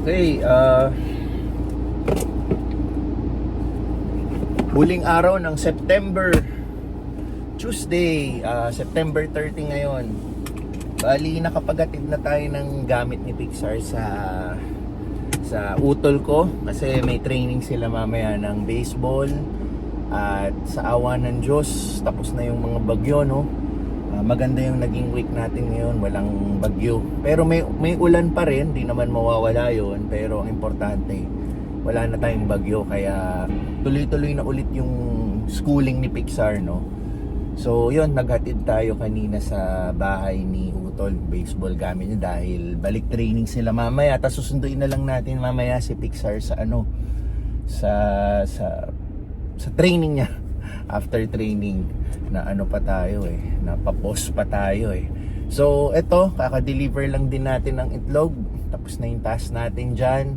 Okay, huling araw ng September, Tuesday, September 30 ngayon. Bali, nakapagatid na tayo ng gamit ni Pixar sa utol ko kasi may training sila mamaya ng baseball. At sa awa ng Diyos, tapos na yung mga bagyo, no? Maganda yung naging week natin ngayon, walang bagyo. Pero may ulan pa rin, di naman mawawala yon. Pero ang importante, wala na tayong bagyo, kaya tuloy-tuloy na ulit yung schooling ni Pixar, no? So yun, naghatid tayo kanina sa bahay ni Utol, baseball gamit niya dahil balik training sila mamaya. Tapos susunduin na lang natin mamaya si Pixar sa sa training niya. After training na pa tayo napapost pa tayo So eto, kaka-deliver lang din natin ng itlog, tapos na yung task natin dyan.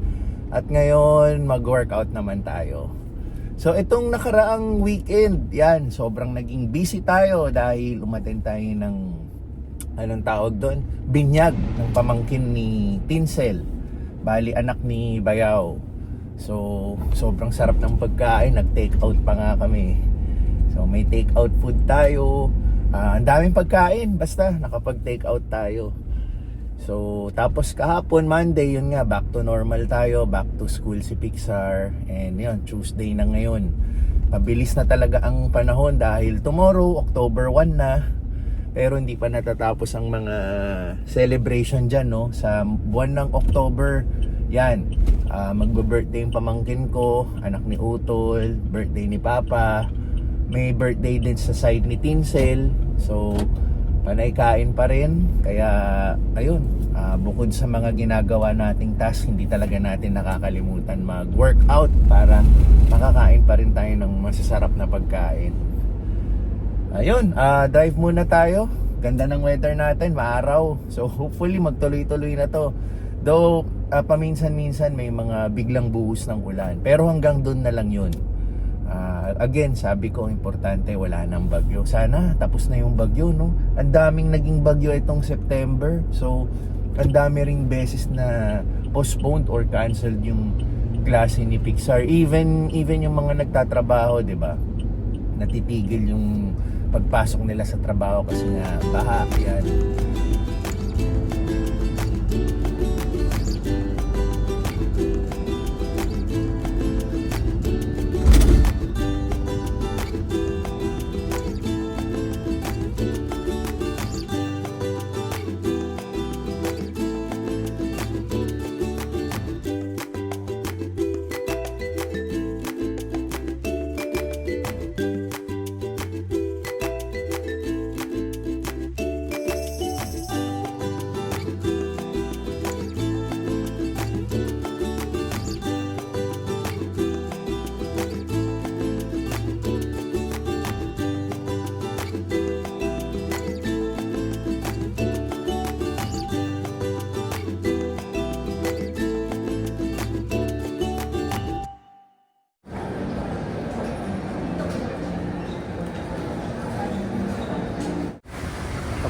At ngayon mag-workout naman tayo. So itong nakaraang weekend, yan, sobrang naging busy tayo dahil umattend tayo ng anong tawag doon, binyag ng pamangkin ni Tinsel, bali anak ni Bayaw. So sobrang sarap ng pagkain, nag-take out pa nga kami. So may take out food tayo, ang daming pagkain, basta nakapag-take out tayo. So tapos kahapon Monday, yun nga, back to normal tayo, back to school si Pixar. And yun, Tuesday na ngayon. Mabilis na talaga ang panahon dahil tomorrow October 1 na. Pero hindi pa natatapos ang mga celebration dyan, no? Sa buwan ng October, yan, magbe-birthday yung pamangkin ko, anak ni Utol, birthday ni Papa. May birthday din sa side ni Tinsel. So panay kain pa rin. Kaya ayun, bukod sa mga ginagawa nating task, hindi talaga natin nakakalimutan mag-workout para makakain pa rin tayo ng masasarap na pagkain. Ayun, drive muna tayo. Ganda ng weather natin, maaraw. So hopefully magtuloy-tuloy na to. Though paminsan-minsan may mga biglang buhos ng ulan, pero hanggang doon na lang yun. Again, sabi ko, importante wala nang bagyo. Sana tapos na yung bagyo, no? Ang daming naging bagyo itong September. So ang dami ring beses na postponed or canceled yung klase ni Pixar. Even yung mga nagtatrabaho, 'di ba? Natitigil yung pagpasok nila sa trabaho kasi nga baha yan.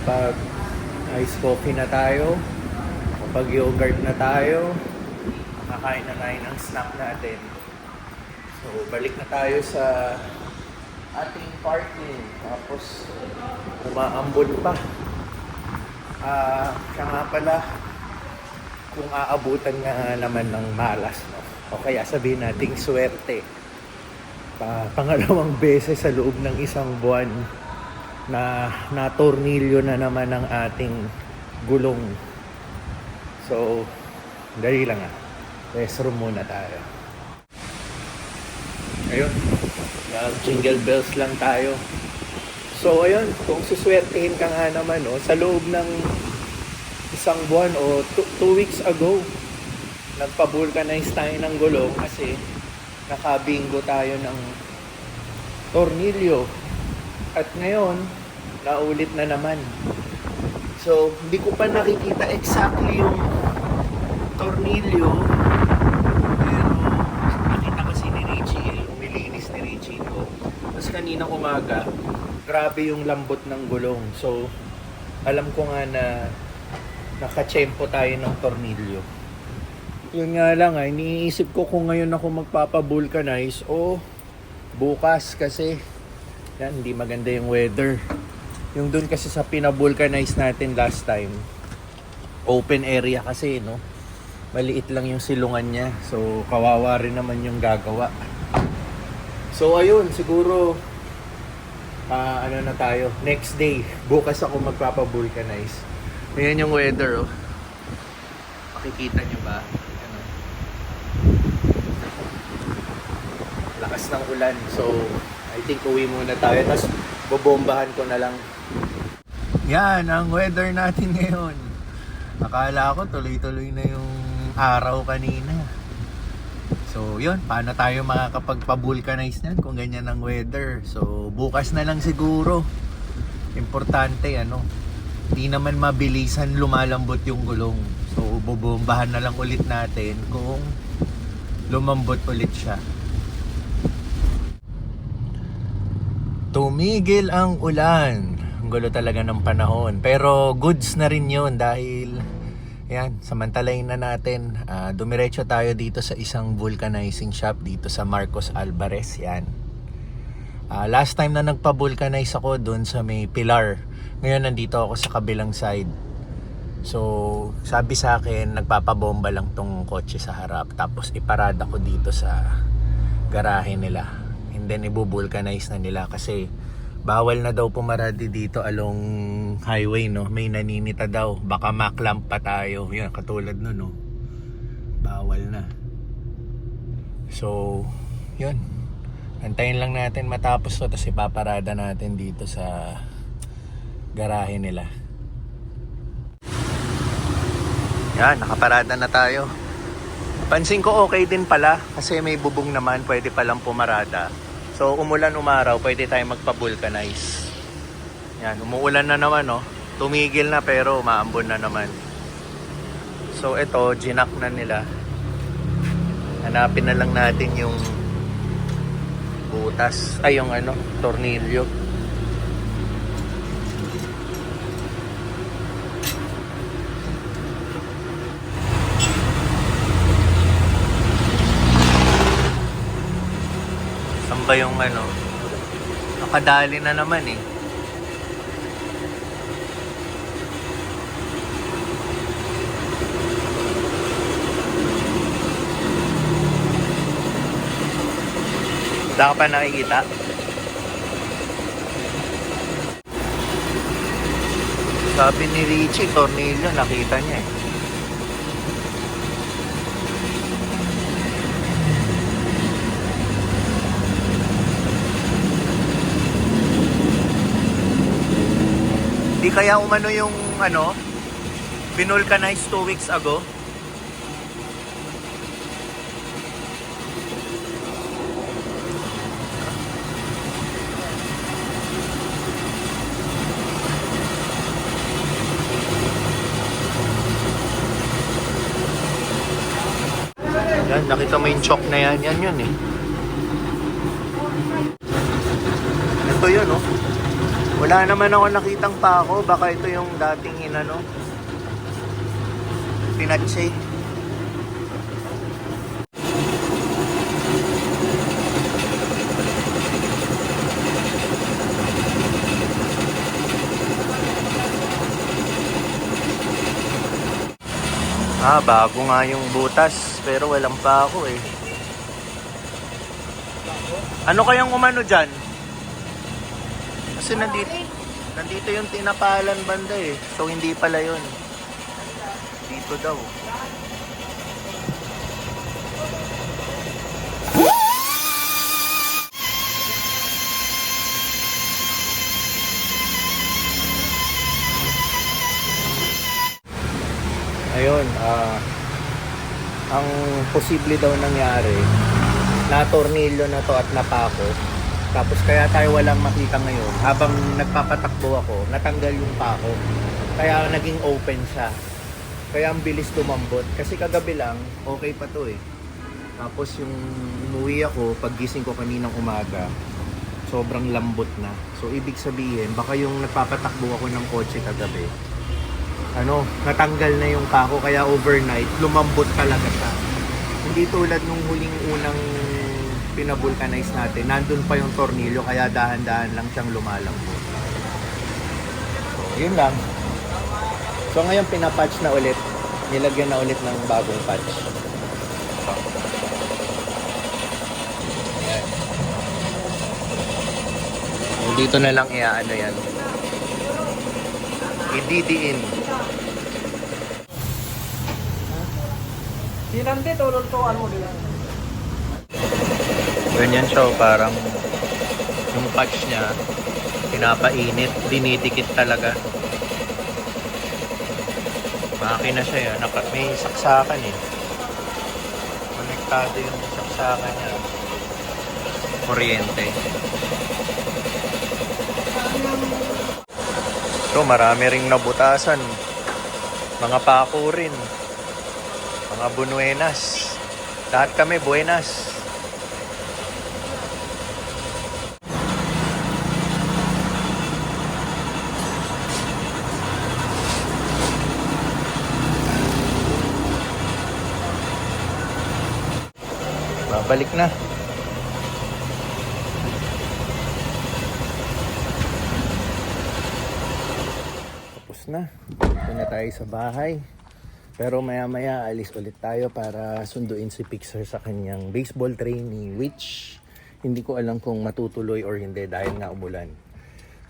Kapag ice coffee na tayo, kapag yogurt na tayo, makakain na tayo ng snack natin. So balik na tayo sa ating parking. Tapos umaambon pa. Siya nga pala, kung aabutan nga naman ng malas, no? O kaya sabihin nating swerte, pangalawang beses sa loob ng isang buwan na tornilyo na naman ang ating gulong. So dali lang restroom muna tayo. Ayun, jingle bells lang tayo. So ayun, kung suswertehin ka nga naman, no, sa loob ng isang buwan o 2 weeks ago, nagpa-vulcanize tayo ng gulong kasi nakabingo tayo ng tornilyo. At ngayon, naulit na naman. So, hindi ko pa nakikita exactly yung tornilyo. Pero, nakita kasi ni Richie, umilinis ni Richie ko. Tapos kaninang umaga, grabe yung lambot ng gulong. So, alam ko nga na nakachempo tayo ng tornilyo. Yun nga lang iniisip ko kung ngayon ako magpapa-vulcanize o bukas kasi yan, hindi maganda yung weather. Yung dun kasi sa pina-vulcanize natin last time, open area kasi, no? Maliit lang yung silungan niya. So, kawawa rin naman yung gagawa. So, ayun, siguro, ano na tayo, next day, bukas ako magpapa-vulcanize. Ayan yung weather, oh. Makikita nyo ba? Ano? Lakas ng ulan. So, I think uwi muna tayo. Tapos, bobombahan ko na lang. Yan, ang weather natin ngayon. Akala ko tuloy-tuloy na yung araw kanina. So, yun. Paano tayo makakapagpa-vulcanize niyan kung ganyan ang weather? So, bukas na lang siguro. Importante, ano, di naman mabilisan lumalambot yung gulong. So, bobombahan na lang ulit natin kung lumambot ulit siya. Tumigil ang ulan. Ang gulo talaga ng panahon. Pero goods na rin yun dahil yan, samantalayin na natin. Dumiretso tayo dito sa isang vulcanizing shop dito sa Marcos Alvarez. Yan. Last time na nagpa-vulcanize ako dun sa may Pilar. Ngayon nandito ako sa kabilang side. So, sabi sa akin, nagpapabomba lang tong kotse sa harap. Tapos iparada ko dito sa garahe nila. And then ibubulcanize na nila kasi bawal na daw pumaradi dito along highway, no? May naninita daw. Baka maklamp pa tayo. Yun, katulad nun, no? Bawal na. So, yun. Antayin lang natin matapos to. Tapos ipaparada natin dito sa garahe nila. Yan, nakaparada na tayo. Pansin ko okay din pala kasi may bubong naman, pwede palang pumarada. So umulan umaraw, pwede tayong magpa-vulcanize. Yan, umuulan na naman, no? Tumigil na pero maambon na naman. So ito, ginak na nila. Hanapin na lang natin yung butas, ay yung ano, tornilyo. Ba yung ano, nakadali na naman eh. Wala ka pa nakikita? Sabi ni Richie, tornilyo, nakita niya eh. Di kaya umano yung ano, binulcanize 2 weeks ago. Yan, nakita mo yung chalk na yan. Yan yun eh. Ito yun, oh. Wala naman ako nakitang pako. Baka ito yung dating inano, pinatse. Bago nga yung butas. Pero walang pako eh. Ano kayang umano dyan? Kasi nandito yung tinapalan banda eh. So hindi pala yun. Dito daw. Ayun, ang posible daw nangyari, na tornilyo na to at napako. Tapos kaya tayo walang makita ngayon. Habang nagpapatakbo ako, natanggal yung pako. Kaya naging open siya. Kaya ang bilis tumambot. Kasi kagabi lang, okay pa to eh. Tapos yung umuwi ako, paggising ko kaninang umaga, sobrang lambot na. So ibig sabihin, baka yung nagpapatakbo ako ng kotse kagabi, natanggal na yung pako. Kaya overnight, lumambot talaga siya. Hindi tulad nung huling unang pinabulkanize natin. Nandun pa yung tornilyo kaya dahan-dahan lang siyang lumalambot. So, yun lang. So ngayon pinapatch na ulit. Nilagyan na ulit ng bagong patch. Ayan. So, dito na lang iaano yan. Ididiin. Sinante tulol to ano din. Ganyan siya, parang yung patch niya pinapainit, dinidikit talaga. Makina siya yan. May saksakan eh. Konektado yung saksakan niya. Kuryente. So marami ring nabutasan. Mga pako rin. Mga buenas. Lahat kami buenas. Babalik na. Tapos na. Dito na tayo sa bahay. Pero maya-maya alis ulit tayo para sunduin si Pixar sa kanyang baseball training, which hindi ko alam kung matutuloy or hindi dahil nga umulan.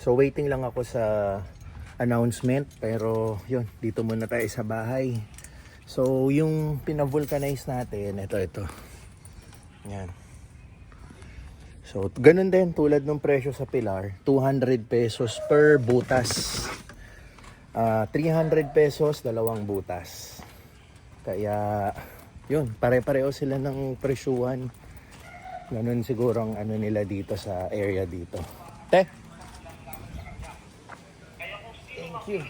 So waiting lang ako sa announcement, pero yun, dito muna tayo sa bahay. So yung pinavulcanize natin, ito. Yan. So, ganun din, tulad ng presyo sa Pilar, 200 pesos per butas. 300 pesos, dalawang butas. Kaya, yun, pare-pareho sila ng presyuhan. Ganun siguro ang ano nila dito sa area dito. Te? Thank you.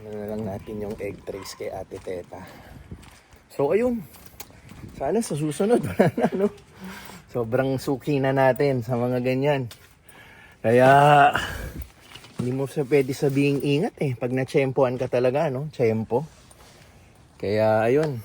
Ano na lang natin yung egg trays kay Ate Teta. So, ayun. Sana sa susunod, wala na, no? Sobrang suki na natin sa mga ganyan. Kaya, hindi mo sa pwede sabihing ingat eh. Pag na-tsempoan ka talaga, no? Tsempo. Kaya, ayun.